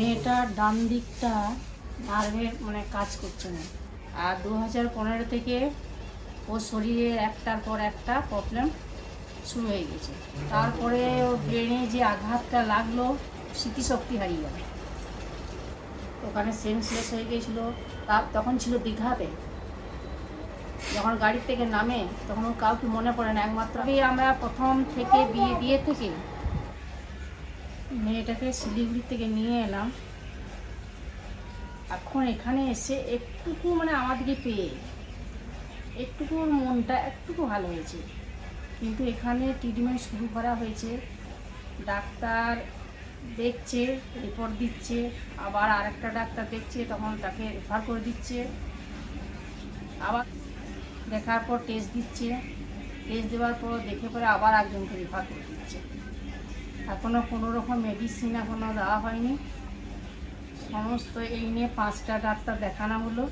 মেয়েটার ডান দিকটা নার্ভের কাজ করছে না। আর 2015 থেকে ওর শরীরের একটার পর একটা প্রবলেম শুরু হয়ে গেছে। তারপরে ওর ব্রেনে যে আঘাতটা লাগলো, স্মৃতিশক্তি হারিয়ে গেল, ওখানে সেন্সলেস হয়ে গিয়েছিলো। তখন ছিল দীঘাতে। যখন গাড়ির থেকে নামে তখন ও কাউকে মনে পড়ে না, একমাত্র আমরা প্রথম থেকে বিয়ে দিয়ে থেকে মেয়েটাকে শিলিগুড়ি থেকে নিয়ে এলাম। এখন এখানে এসে একটুকু আমাদেরকে পেয়ে একটুকু মনটা একটুকু ভালো হয়েছে। কিন্তু এখানে ট্রিটমেন্ট শুরু করা হয়েছে, ডাক্তার দেখছে, রিপোর্ট দিচ্ছে, আবার আরেকটা ডাক্তার দেখছে, তখন তাকে রেফার করে দিচ্ছে, আবার দেখার পর টেস্ট দিচ্ছে, টেস্ট দেওয়ার পর দেখে পরে আবার একজনকে রেফার করে দিচ্ছে। এখনও কোনো রকম মেডিসিন এখনও দেওয়া হয়নি। সমস্ত এই নিয়ে 5টা ডাক্তার দেখানো হলো,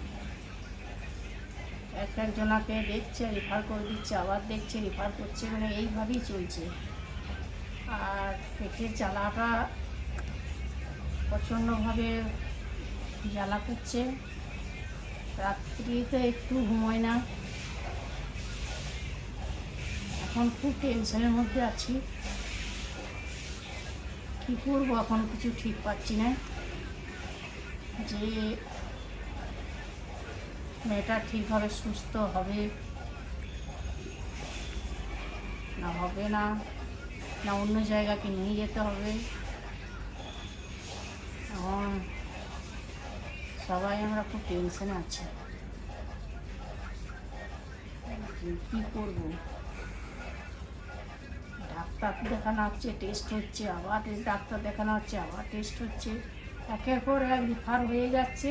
একজনাকে দেখছে, রেফার করে দিচ্ছে, আবার দেখছে, রেফার করছে, এইভাবেই চলছে। আর পেটের জ্বালাটা প্রচণ্ডভাবে জ্বালা করছে, রাত্রিতে একটু ঘুমোয় না। এখন খুব টেনশনের মধ্যে আছি, কী করবো এখন কিছু ঠিক পাচ্ছি না, যে মেয়েটা ঠিকভাবে সুস্থ হবে না হবে না, না অন্য জায়গাকে নিয়ে যেতে হবে। এখন সবাই আমরা খুব টেনশনে আছি, কী করবো। ডাক্তার দেখানো হচ্ছে, টেস্ট হচ্ছে, আবার ডাক্তার দেখানো হচ্ছে, আবার টেস্ট হচ্ছে, একের পর এক রিফার হয়ে যাচ্ছে,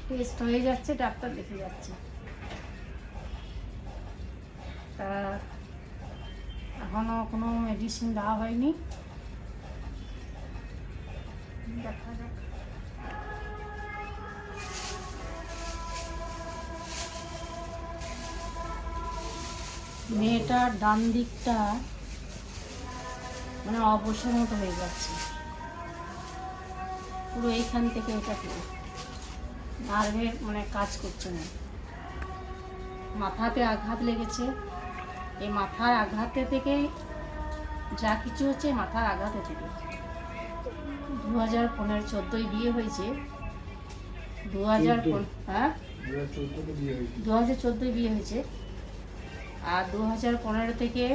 টেস্ট হয়ে যাচ্ছে, ডাক্তার দেখে যাচ্ছে। তা এখনও কোনো মেডিসিন দেওয়া হয়নি, দেখা যাক। মেয়েটার ডান দিকটা অবসর মতো হয়ে যাচ্ছে, পুরো এইখান থেকে এটা পুরো নার্ভের কাজ করছে না। মাথাতে আঘাত লেগেছে, এই মাথার আঘাতে থেকেই যা কিছু হচ্ছে, মাথার আঘাতে থেকে। 2015-14 বিয়ে হয়েছে, 2014 বিয়ে হয়েছে। আর 2015 থেকে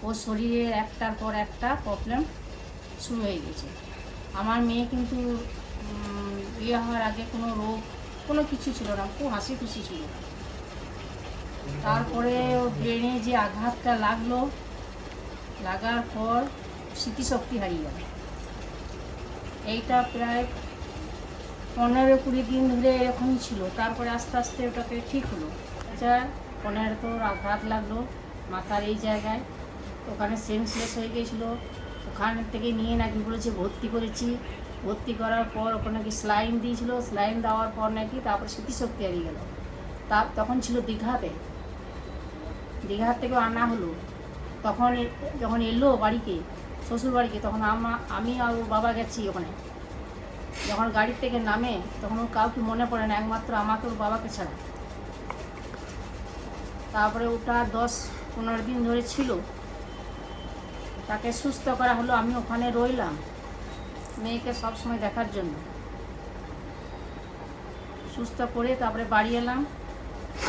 ওর শরীরের একটার পর একটা প্রবলেম শুরু হয়ে গেছে। আমার মেয়ে কিন্তু বিয়ে হওয়ার আগে কোনো রোগ কোনো কিছু ছিল না, খুব হাসি খুশি ছিল। তারপরে ওর ব্রেনে যে আঘাতটা লাগলো, লাগার পর স্মৃতিশক্তি হারিয়ে গেল। এইটা প্রায় 15-20 দিন ধরে এরকমই ছিল। তারপরে আস্তে আস্তে ওটাকে ঠিক হলো। 2015 তো আঘাত লাগলো মাথার এই জায়গায়, ওখানে সেন্সলেস হয়ে গিয়েছিলো। ওখান থেকে নিয়ে নাকি বলেছে ভর্তি করেছি, ভর্তি করার পর ওখানে নাকি স্লাইন দিয়েছিল, স্লাইন দেওয়ার পর নাকি তারপরে স্মৃতিশক্তি হারিয়ে গেল। তখন ছিল দীঘাতে, দীঘার থেকেও আনা হলো। তখন যখন এলো বাড়িতে, শ্বশুর বাড়িতে, তখন আমি আর ওর বাবা গেছি ওখানে। যখন গাড়ির থেকে নামে তখন ওর কাউকে মনে পড়ে না, একমাত্র আমাকে, ওর বাবাকে ছাড়া। তারপরে ওটা 10-15 দিন ধরে ছিল, তাকে সুস্থ করা হলো। আমি ওখানে রইলাম মেয়েকে সবসময় দেখার জন্য। সুস্থ করে তারপরে বাড়ি এলাম।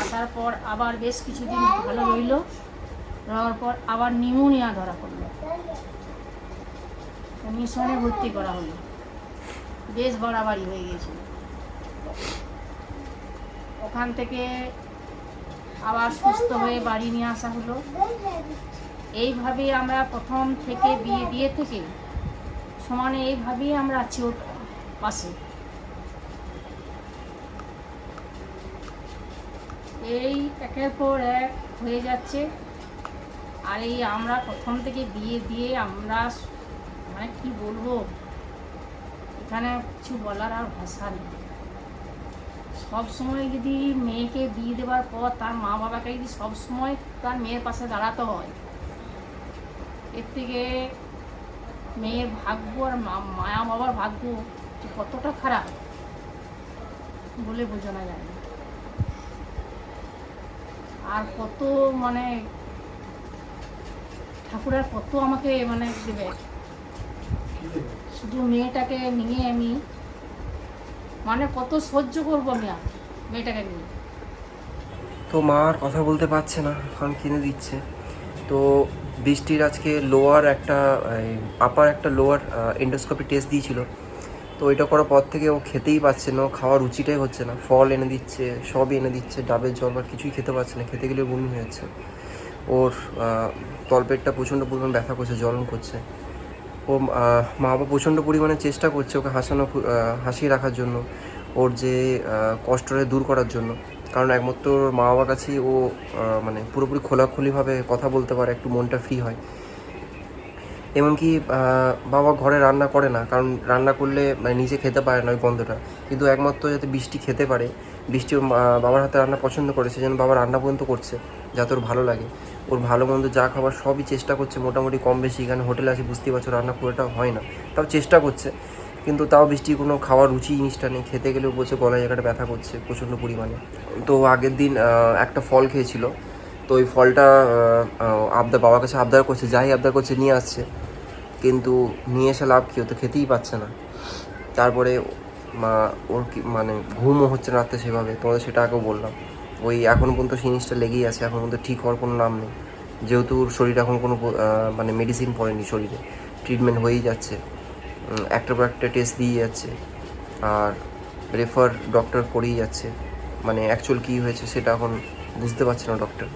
আসার পর আবার বেশ কিছুদিন ভালো রইল, রওয়ার পর আবার নিউমোনিয়া ধরা পড়লো, মিশনে ভর্তি করা হলো। বেশ বাড়াবাড়ি হয়ে গিয়েছিল। ওখান থেকে আবার সুস্থ হয়ে বাড়ি নিয়ে আসা হলো। এইভাবেই আমরা প্রথম থেকে বিয়ে দিয়ে থেকে সমানে এইভাবেই আমরা আছি ওর পাশে। এই একের পর এক হয়ে যাচ্ছে। আর এই আমরা প্রথম থেকে বিয়ে দিয়ে আমরা কি বলবো, এখানে কিছু বলার আর ভাষা নেই। সবসময় যদি মেয়েকে বিয়ে দেওয়ার পর তার মা বাবাকে যদি সবসময় তার মেয়ের পাশে দাঁড়াতে হয়, এর থেকে মেয়ের ভাগ্য আর মায়া বাবার ভাগ্য যে কতটা খারাপ বলে বোঝানো যায় না। আর কত মানে ঠাকুর আর কত আমাকে মানে দেবে, শুধু মেয়েটাকে নিয়ে আমি মানে কত সহ্য করবো আমি আর মেয়েটাকে নিয়ে। তো মা আর কথা বলতে পারছে না, এখন কিনে দিচ্ছে। তো বৃষ্টির আজকে লোয়ার একটা আপার একটা লোয়ার এন্ডোস্কোপি টেস্ট দিয়েছিল। তো এটা করার পর থেকে ও খেতেই পাচ্ছে না, খাওয়ার রুচিটাই হচ্ছে না। ফল এনে দিচ্ছে, সবই এনে দিচ্ছে, ডাবের জল আর কিছুই খেতে পারছে না, খেতে গেলে বমি হয়ে যাচ্ছে। ওর তলপেটটা প্রচণ্ড পরিমাণ ব্যথা করছে, জ্বলন করছে। ও মা বাবা প্রচণ্ড পরিমাণে চেষ্টা করছে ওকে হাসিয়ে রাখার জন্য, ওর যে কষ্টটা দূর করার জন্য। কারণ একমাত্র ওর মা বাবার কাছেই ও মানে পুরোপুরি খোলাখুলিভাবে কথা বলতে পারে, একটু মনটা ফ্রি হয়। এমনকি বাবা ঘরে রান্না করে না, কারণ রান্না করলে মানে নিজে খেতে পারে না ওই গন্ধটা। কিন্তু একমাত্র যাতে বৃষ্টি খেতে পারে, বৃষ্টি ওর বাবার হাতে রান্না পছন্দ করে, সেজন্য বাবা রান্না পর্যন্ত করছে যাতে ওর ভালো লাগে। ওর ভালো মন্দ যা খাবার সবই চেষ্টা করছে মোটামুটি কম বেশি। এখানে হোটেলে আছে, বুঝতেই পারছো রান্না পুরোটা হয় না, তাও চেষ্টা করছে। কিন্তু তাও বৃষ্টির কোনো খাওয়ার রুচি জিনিসটা নেই, খেতে গেলেও বলছে গলায় জায়গাটা ব্যথা করছে প্রচণ্ড পরিমাণে। তো আগের দিন একটা ফল খেয়েছিল, তো ওই ফলটা বাবার কাছে আবদার করছে, যাই আবদার করছে নিয়ে আসছে, কিন্তু নিয়ে এসে লাভ কী, ও তো খেতেই পাচ্ছে না। তারপরে ওর কি মানে ঘুমও হচ্ছে না রাত্রে সেভাবে, তোমাদের সেটা আগেও বললাম। ওই এখনও পর্যন্ত জিনিসটা লেগেই আছে, এখন পর্যন্ত ঠিক হওয়ার কোনো নাম নেই। যেহেতু ওর শরীরে এখন কোনো মানে মেডিসিন পড়েনি, শরীরে ট্রিটমেন্ট হয়েই যাচ্ছে, একটার পর একটা টেস্ট দিয়ে যাচ্ছে, আর রেফার ডক্টর করেই যাচ্ছে। মানে অ্যাকচুয়াল কী হয়েছে সেটা এখন বুঝতে পারছে না ডক্টর।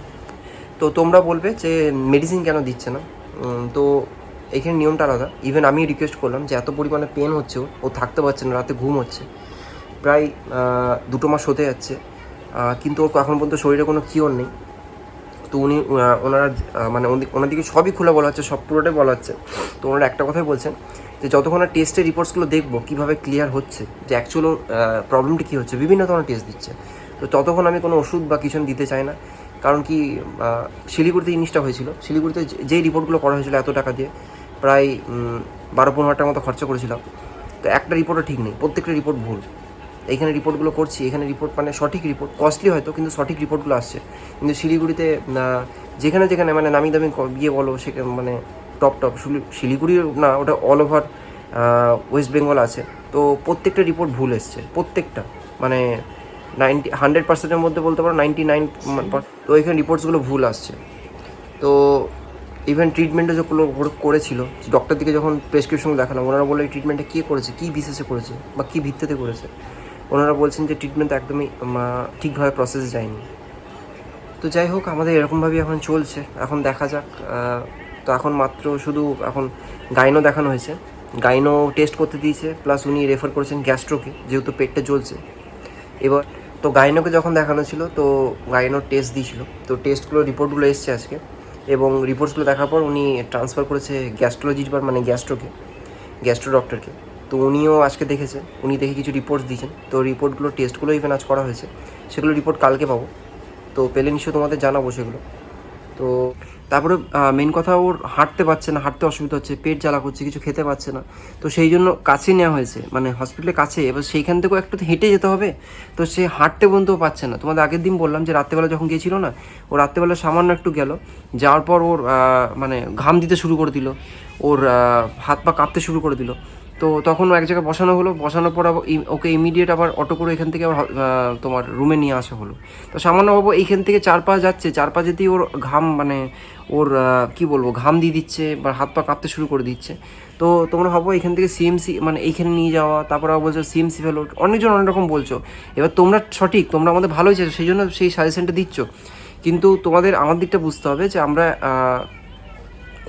তো তোমরা বলবে যে মেডিসিন কেন দিচ্ছে না, তো এখানে নিয়মটা আলাদা। ইভেন আমি রিকোয়েস্ট করলাম যে এত পরিমাণে পেন হচ্ছে, ও থাকতে পারছে না, রাতে ঘুম হচ্ছে, প্রায় 2 মাস হতে যাচ্ছে, কিন্তু ওর এখন পর্যন্ত শরীরে কোনো কিওর নেই। তো ওনারা মানে ওনাদিকে সবই খুলে বলা হচ্ছে, সব পুরোটাই বলা হচ্ছে। তো ওনারা একটা কথাই বলছেন যে যতক্ষণ না টেস্টের রিপোর্টসগুলো দেখবো কীভাবে ক্লিয়ার হচ্ছে, যে অ্যাকচুয়াল প্রবলেমটা কী হচ্ছে, বিভিন্ন ধরনের টেস্ট দিচ্ছে, তো ততক্ষণ আমি কোনো ওষুধ বা কিছু দিতে চাই না। কারণ কি, শিলিগুড়িতে জিনিসটা হয়েছিল, শিলিগুড়িতে যেই রিপোর্টগুলো করা হয়েছিল এত টাকা দিয়ে, প্রায় 12-15 হাজার টাকার মতো খরচা করেছিলাম। তো একটা রিপোর্টও ঠিক নেই, প্রত্যেকটা রিপোর্ট ভুল। এইখানে রিপোর্টগুলো করছি, এখানে রিপোর্ট মানে সঠিক রিপোর্ট, কস্টলি হয়তো কিন্তু সঠিক রিপোর্টগুলো আসছে। কিন্তু শিলিগুড়িতে যেখানে যেখানে মানে নামি দামি গিয়ে বলো সেখানে মানে টপ শিলিগুড়ি না, ওটা অল ওভার ওয়েস্ট বেঙ্গল আছে। তো প্রত্যেকটা রিপোর্ট ভুল এসছে, প্রত্যেকটা মানে 100%-এর মধ্যে বলতে পারো 99%। তো এখানে রিপোর্টসগুলো ভুল আসছে। তো ইভেন ট্রিটমেন্টটা যেগুলো করেছিল ডক্টর দিকে যখন প্রেসক্রিপশনগুলো দেখালাম, ওনারা বলে এই ট্রিটমেন্টটা কে করেছে, কী বিশেষে করেছে বা কী ভিত্তিতে করেছে। ওনারা বলছেন যে ট্রিটমেন্ট একদমই ঠিকভাবে প্রসেস যায়নি। তো যাই হোক, আমাদের এরকমভাবেই এখন চলছে, এখন দেখা যাক। তো এখন মাত্র শুধু এখন গাইনো দেখানো হয়েছে, গাইনো টেস্ট করতে দিয়েছে, প্লাস উনি রেফার করেছেন গ্যাস্ট্রোকে, যেহেতু পেটটা জ্বলছে। এবার তো গাইনোকে যখন দেখানো ছিল, তো গাইনোর টেস্ট দিয়েছিল, তো টেস্টগুলো রিপোর্টগুলো এসছে আজকে, এবং রিপোর্টসগুলো দেখার পর উনি ট্রান্সফার করেছে গ্যাস্ট্রোলজি মানে গ্যাস্ট্রো ডক্টরকে। তো উনিও আজকে দেখেছে, উনি দেখে কিছু রিপোর্টস দিয়েছেন। তো রিপোর্টগুলো টেস্টগুলো ইভেন আজ করা হয়েছে, সেগুলো রিপোর্ট কালকে পাবো। তো পেলে নিশ্চয়ই তোমাদের জানাবো সেগুলো। তো তারপরে মেন কথা, ওর হাঁটতে পারছে না, হাঁটতে অসুবিধা হচ্ছে, পেট জ্বালা করছে, কিছু খেতে পারছে না। তো সেই জন্য কাছে নেওয়া হয়েছে, মানে হসপিটালের কাছে। এবার সেইখান থেকেও একটু হেঁটে যেতে হবে, তো সে হাঁটতে পর্যন্তও পারছে না। তোমাদের আগের দিন বললাম যে রাত্রেবেলা যখন গিয়েছিল না, ও রাত্রেবেলা সামান্য একটু গেল, যাওয়ার পর ওর মানে ঘাম দিতে শুরু করে দিল, ওর হাত পা কাঁপতে শুরু করে দিল। তো তখন এক জায়গায় বসানো হলো, বসানোর পর আবার ওকে ইমিডিয়েট আবার অটো করে এখান থেকে আবার তোমার রুমে নিয়ে আসা হলো। তো সামান্য বাবু এইখান থেকে 4 পা যাচ্ছে, 4 পা যেতেই ওর ঘাম মানে ওর কী বলবো, ঘাম দিয়ে দিচ্ছে বা হাত পা কাঁপতে শুরু করে দিচ্ছে। তো তোমরা ভাবো এখান থেকে সিএমসি মানে এইখানে নিয়ে যাওয়া, তারপর আবার বলছো সিএমসি ফেলো, অনেকজন অনেক রকম বলছো। এবার তোমরা সঠিক, তোমরা আমাদের ভালোই চাইছো, সেই জন্য সেই সাজেশনটা দিচ্ছ। কিন্তু তোমাদের আমার দিকটা বুঝতে হবে যে আমরা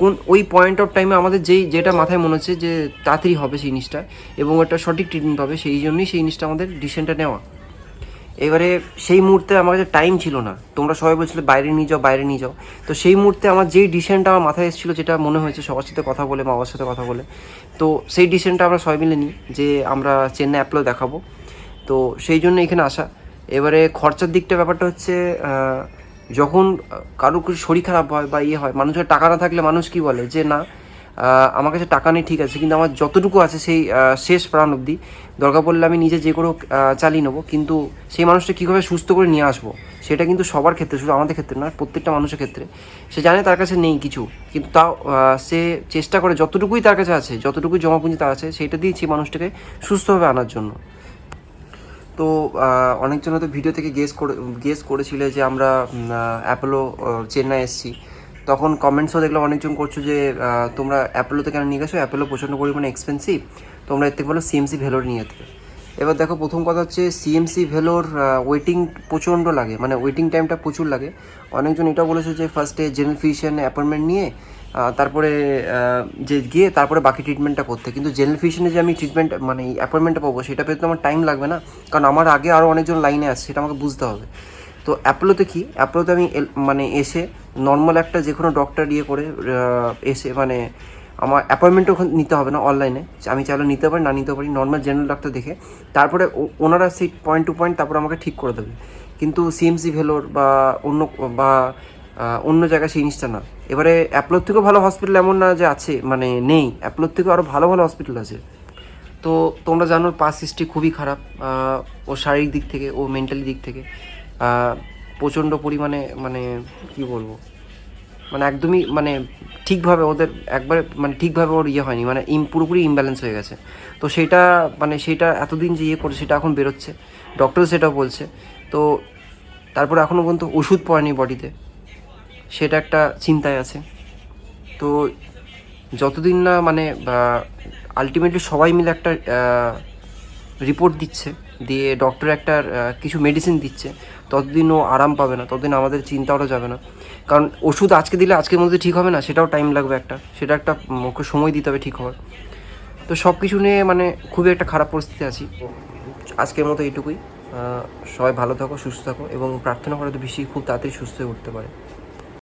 কোন ওই পয়েন্ট অফ টাইমে আমাদের যেটা মাথায় মনে হচ্ছে যে তাড়াতাড়ি হবে সেই জিনিসটা এবং একটা সঠিক ট্রিটমেন্ট পাবে, সেই জন্যই সেই জিনিসটা আমাদের ডিসিশনটা নেওয়া। এবারে সেই মুহূর্তে আমার কাছে টাইম ছিল না, তোমরা সবাই বলছিলে বাইরে নিয়ে যাও। তো সেই মুহূর্তে আমার যেই ডিসিশনটা আমার মাথায় এসেছিলো, যেটা মনে হয়েছে সবার সাথে কথা বলে, মা বাবার সাথে কথা বলে, তো সেই ডিসিশনটা আমরা সবাই মিলে নিই যে আমরা চেন্নাই অ্যাপলো দেখাবো। তো সেই জন্য এখানে আসা। এবারে খরচার দিকটা ব্যাপারটা হচ্ছে, যখন কারো কিছু শরীর খারাপ হয় বা হয়, মানুষের টাকা না থাকলে মানুষ কি বলে যে না আমার কাছে টাকা নেই ঠিক আছে, কিন্তু আমার যতটুকু আছে সেই শেষ প্রাণ অবধি দরকার পড়লে আমি নিজে যে করে হোক চালিয়ে নেবো, কিন্তু সেই মানুষটা কীভাবে সুস্থ করে নিয়ে আসবো সেটা কিন্তু সবার ক্ষেত্রে, শুধু আমাদের ক্ষেত্রে নয়, প্রত্যেকটা মানুষের ক্ষেত্রে। সে জানে তার কাছে নেই কিছু, কিন্তু তাও সে চেষ্টা করে যতটুকুই তার কাছে আছে, যতটুকুই জমাপুঞ্জি তার আছে, সেইটা দিয়ে সেই মানুষটাকে সুস্থভাবে আনার জন্য। তো অনেকজন হয়তো ভিডিও থেকে গেস করেছিলে যে আমরা অ্যাপোলো চেন্নাই এসেছি, তখন কমেন্টসও দেখলাম অনেকজন করছো যে তোমরা অ্যাপোলোতে কেন নিয়ে গেছো, অ্যাপোলো প্রচণ্ড পরিমাণে এক্সপেন্সিভ, তোমরা এর থেকে বলো সিএমসি ভেলোর নিয়ে যেতে। এবার দেখো, প্রথম কথা হচ্ছে সিএমসি ভেলোর ওয়েটিং প্রচণ্ড লাগে, মানে ওয়েটিং টাইমটা প্রচুর লাগে। অনেকজন এটাও বলেছে যে ফার্স্টে জেনারেল ফিজিশিয়ানে অ্যাপয়েন্টমেন্ট নিয়ে তারপরে যে গিয়ে তারপরে বাকি ট্রিটমেন্টটা করতে, কিন্তু জেনারেল ফিজিশিয়ানে যে আমি ট্রিটমেন্ট মানে অ্যাপয়েন্টমেন্টটা পাবো সেটা পেতে আমার টাইম লাগবে না, কারণ আমার আগে আরও অনেকজন লাইনে আসছে, সেটা আমাকে বুঝতে হবে। তো অ্যাপোলোতে কি, অ্যাপোলোতে আমি মানে এসে নর্মাল একটা যে কোনো ডক্টর করে এসে মানে আমার অ্যাপয়েন্টমেন্টও নিতে হবে না অনলাইনে, আমি চাইলে নিতে পারি না নিতে পারি, নর্মাল জেনারেল ডাক্তার দেখে তারপরে ওনারা সেই পয়েন্ট টু পয়েন্ট তারপরে আমাকে ঠিক করে দেবে। কিন্তু সিএমসি ভেলোর বা অন্য জায়গায় সেই জিনিসটা না। এবারে অ্যাপোলোর থেকেও ভালো হসপিটাল এমন না যে আছে, মানে নেই, অ্যাপোলোর থেকেও আরও ভালো ভালো হসপিটাল আছে। তো তোমরা জানো পাস হিস্ট্রি খুবই খারাপ, ও শারীরিক দিক থেকে, ও মেন্টালি দিক থেকে প্রচণ্ড পরিমাণে, মানে কী বলবো, মানে একদমই মানে ঠিকভাবে ওদের একবারে মানে ঠিকভাবে ওর হয়নি, মানে পুরোপুরি ইমব্যালেন্স হয়ে গেছে। তো সেটা এতদিন যে করছে সেটা এখন বেরোচ্ছে, ডক্টর সেটাও বলছে। তো তারপরে এখনও পর্যন্ত ওষুধ পড়েনি বডিতে, সেটা একটা চিন্তায় আছে। তো যতদিন না মানে আলটিমেটলি সবাই মিলে একটা রিপোর্ট দিচ্ছে, দিয়ে ডক্টর একটা কিছু মেডিসিন দিচ্ছে, ততদিন ও আরাম পাবে না, ততদিন আমাদের চিন্তাও যাবে না। কারণ ওষুধ আজকে দিলে আজকের মধ্যে ঠিক হবে না, সেটাও টাইম লাগবে, সেটা একটা ওকে সময় দিতে হবে ঠিক হওয়ার। তো সব কিছু নিয়ে মানে খুবই একটা খারাপ পরিস্থিতি আছি। আজকের মতো এইটুকুই। সবাই ভালো থাকো, সুস্থ থাকো, এবং প্রার্থনা করে তো বেশি খুব তাড়াতাড়ি সুস্থ হয়ে উঠতে পারে।